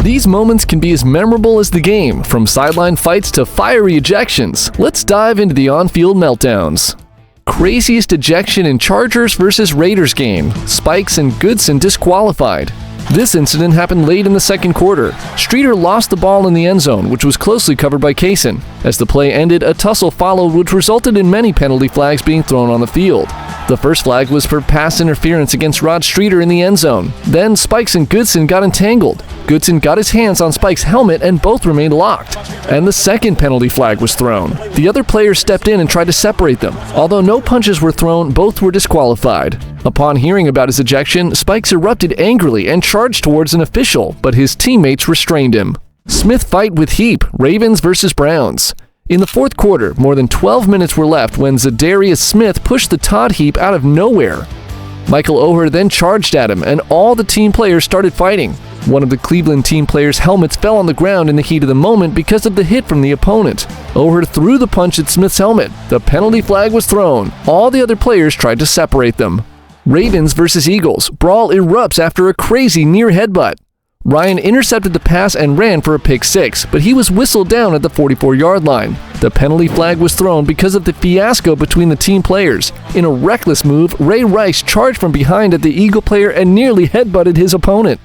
These moments can be as memorable as the game, from sideline fights to fiery ejections. Let's dive into the on-field meltdowns. Craziest ejection in Chargers vs. Raiders game. Spikes and Goodson disqualified. This incident happened late in the second quarter. Streeter lost the ball in the end zone, which was closely covered by Kaysen. As the play ended, a tussle followed, which resulted in many penalty flags being thrown on the field. The first flag was for pass interference against Rod Streeter in the end zone. Then Spikes and Goodson got entangled. Goodson got his hands on Spike's helmet and both remained locked. And the second penalty flag was thrown. The other players stepped in and tried to separate them. Although no punches were thrown, both were disqualified. Upon hearing about his ejection, Spikes erupted angrily and charged towards an official, but his teammates restrained him. Smith fight with Heap, Ravens vs. Browns. In the fourth quarter, more than 12 minutes were left when Zadarius Smith pushed the Todd Heap out of nowhere. Michael Oher then charged at him, and all the team players started fighting. One of the Cleveland team players' helmets fell on the ground in the heat of the moment because of the hit from the opponent. Oher threw the punch at Smith's helmet. The penalty flag was thrown. All the other players tried to separate them. Ravens vs. Eagles. Brawl erupts after a crazy near headbutt. Ryan intercepted the pass and ran for a pick six, but he was whistled down at the 44-yard line. The penalty flag was thrown because of the fiasco between the team players. In a reckless move, Ray Rice charged from behind at the Eagle player and nearly headbutted his opponent.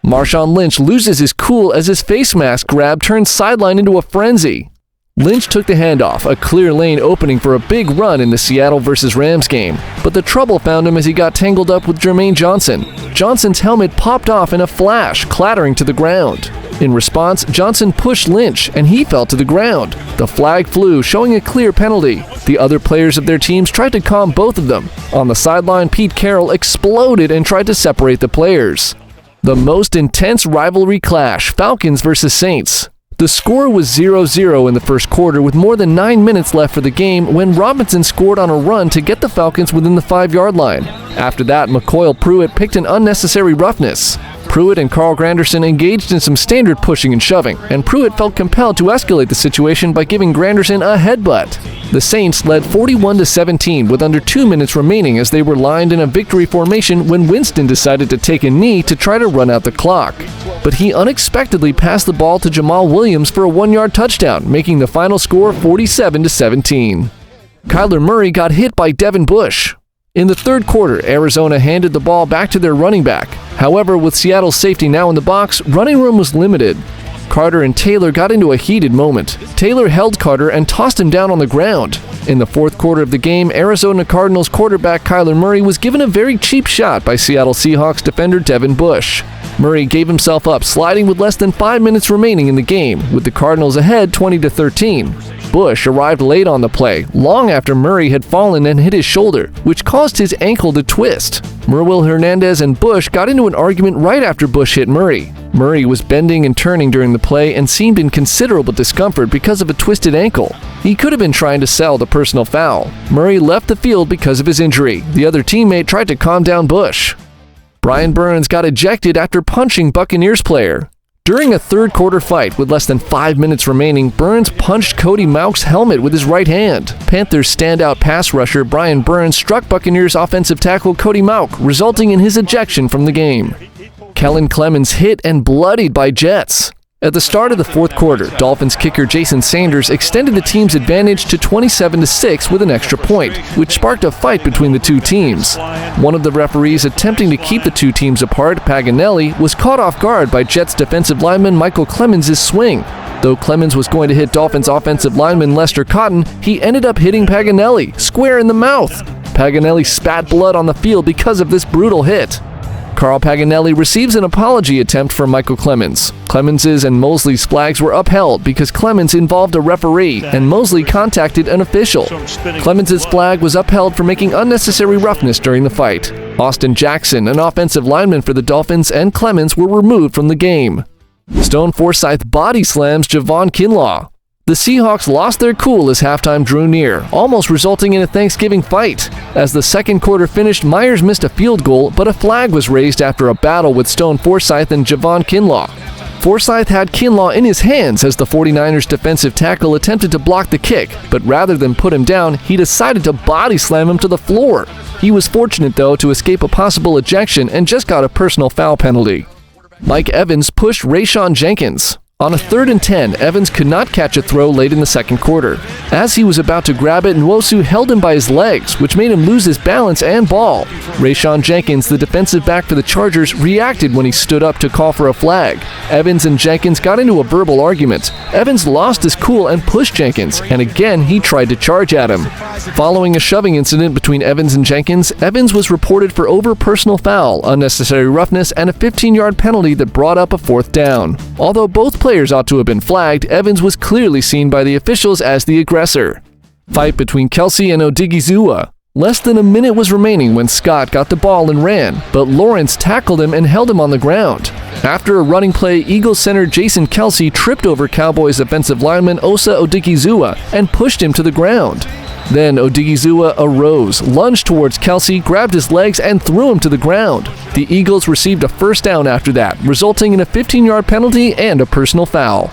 Marshawn Lynch loses his cool as his face mask grab turns sideline into a frenzy. Lynch took the handoff, a clear lane opening for a big run in the Seattle vs. Rams game. But the trouble found him as he got tangled up with Jermaine Johnson. Johnson's helmet popped off in a flash, clattering to the ground. In response, Johnson pushed Lynch, and he fell to the ground. The flag flew, showing a clear penalty. The other players of their teams tried to calm both of them. On the sideline, Pete Carroll exploded and tried to separate the players. The most intense rivalry clash, Falcons vs. Saints. The score was 0-0 in the first quarter with more than 9 minutes left for the game when Robinson scored on a run to get the Falcons within the 5-yard line. After that, McCoyle Pruitt picked an unnecessary roughness. Pruitt and Carl Granderson engaged in some standard pushing and shoving, and Pruitt felt compelled to escalate the situation by giving Granderson a headbutt. The Saints led 41-17 with under 2 minutes remaining as they were lined in a victory formation when Winston decided to take a knee to try to run out the clock. But he unexpectedly passed the ball to Jamal Williams for a 1-yard touchdown, making the final score 47-17. Kyler Murray got hit by Devin Bush. In the third quarter, Arizona handed the ball back to their running back. However, with Seattle's safety now in the box, running room was limited. Carter and Taylor got into a heated moment. Taylor held Carter and tossed him down on the ground. In the fourth quarter of the game, Arizona Cardinals quarterback Kyler Murray was given a very cheap shot by Seattle Seahawks defender Devin Bush. Murray gave himself up, sliding with less than 5 minutes remaining in the game, with the Cardinals ahead 20-13. Bush arrived late on the play, long after Murray had fallen and hit his shoulder, which caused his ankle to twist. Merwil Hernandez and Bush got into an argument right after Bush hit Murray. Murray was bending and turning during the play and seemed in considerable discomfort because of a twisted ankle. He could have been trying to sell the personal foul. Murray left the field because of his injury. The other teammate tried to calm down Bush. Brian Burns got ejected after punching Buccaneers player. During a third quarter fight with less than 5 minutes remaining, Burns punched Cody Mauch's helmet with his right hand. Panthers standout pass rusher Brian Burns struck Buccaneers offensive tackle Cody Mauch, resulting in his ejection from the game. Kellen Clemens hit and bloodied by Jets. At the start of the fourth quarter, Dolphins kicker Jason Sanders extended the team's advantage to 27-6 with an extra point, which sparked a fight between the two teams. One of the referees attempting to keep the two teams apart, Paganelli, was caught off guard by Jets defensive lineman Michael Clemens' swing. Though Clemens was going to hit Dolphins offensive lineman Lester Cotton, he ended up hitting Paganelli square in the mouth. Paganelli spat blood on the field because of this brutal hit. Carl Paganelli receives an apology attempt from Michael Clemens. Clemens's and Mosley's flags were upheld because Clemens involved a referee and Mosley contacted an official. Clemens's flag was upheld for making unnecessary roughness during the fight. Austin Jackson, an offensive lineman for the Dolphins, and Clemens were removed from the game. Stone Forsythe body slams Javon Kinlaw. The Seahawks lost their cool as halftime drew near, almost resulting in a Thanksgiving fight. As the second quarter finished, Myers missed a field goal, but a flag was raised after a battle with Stone Forsythe and Javon Kinlaw. Forsythe had Kinlaw in his hands as the 49ers defensive tackle attempted to block the kick, but rather than put him down, he decided to body slam him to the floor. He was fortunate, though, to escape a possible ejection and just got a personal foul penalty. Mike Evans pushed Rayshon Jenkins. On a 3rd and 10, Evans could not catch a throw late in the second quarter. As he was about to grab it, Nwosu held him by his legs, which made him lose his balance and ball. Rayshon Jenkins, the defensive back for the Chargers, reacted when he stood up to call for a flag. Evans and Jenkins got into a verbal argument. Evans lost his cool and pushed Jenkins, and again he tried to charge at him. Following a shoving incident between Evans and Jenkins, Evans was reported for over-personal foul, unnecessary roughness, and a 15-yard penalty that brought up a 4th down. Although both players ought to have been flagged, Evans was clearly seen by the officials as the aggressor. Fight between Kelsey and Odighizuwa. Less than a minute was remaining when Scott got the ball and ran, but Lawrence tackled him and held him on the ground. After a running play, Eagles center Jason Kelsey tripped over Cowboys offensive lineman Osa Odighizuwa and pushed him to the ground. Then Odighizuwa arose, lunged towards Kelsey, grabbed his legs, and threw him to the ground. The Eagles received a 1st down after that, resulting in a 15-yard penalty and a personal foul.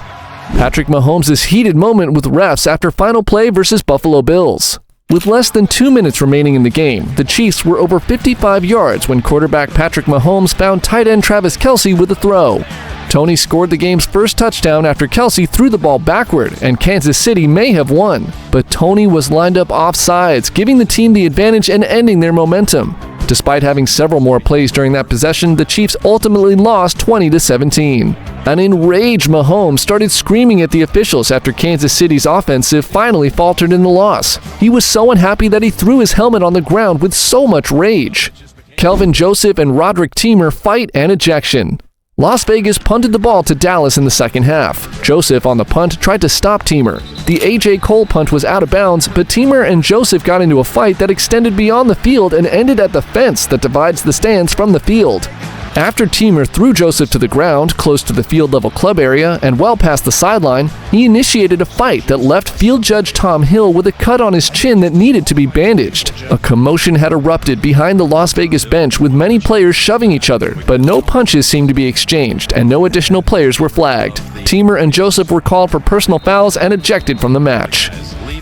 Patrick Mahomes' heated moment with refs after final play versus Buffalo Bills. With less than 2 minutes remaining in the game, the Chiefs were over 55 yards when quarterback Patrick Mahomes found tight end Travis Kelce with a throw. Tony scored the game's first touchdown after Kelce threw the ball backward, and Kansas City may have won. But Tony was lined up offsides, giving the team the advantage and ending their momentum. Despite having several more plays during that possession, the Chiefs ultimately lost 20-17. An enraged Mahomes started screaming at the officials after Kansas City's offensive finally faltered in the loss. He was so unhappy that he threw his helmet on the ground with so much rage. Kelvin Joseph and Roderick Teamer fight and ejection. Las Vegas punted the ball to Dallas in the second half. Joseph on the punt tried to stop Teamer. The A.J. Cole punt was out of bounds, but Teamer and Joseph got into a fight that extended beyond the field and ended at the fence that divides the stands from the field. After Teamer threw Joseph to the ground, close to the field-level club area and well past the sideline, he initiated a fight that left field judge Tom Hill with a cut on his chin that needed to be bandaged. A commotion had erupted behind the Las Vegas bench with many players shoving each other, but no punches seemed to be exchanged and no additional players were flagged. Teamer and Joseph were called for personal fouls and ejected from the match.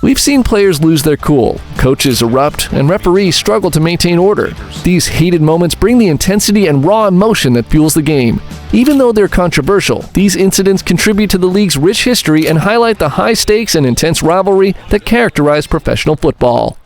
We've seen players lose their cool, coaches erupt, and referees struggle to maintain order. These heated moments bring the intensity and raw emotion that fuels the game. Even though they're controversial, these incidents contribute to the league's rich history and highlight the high stakes and intense rivalry that characterize professional football.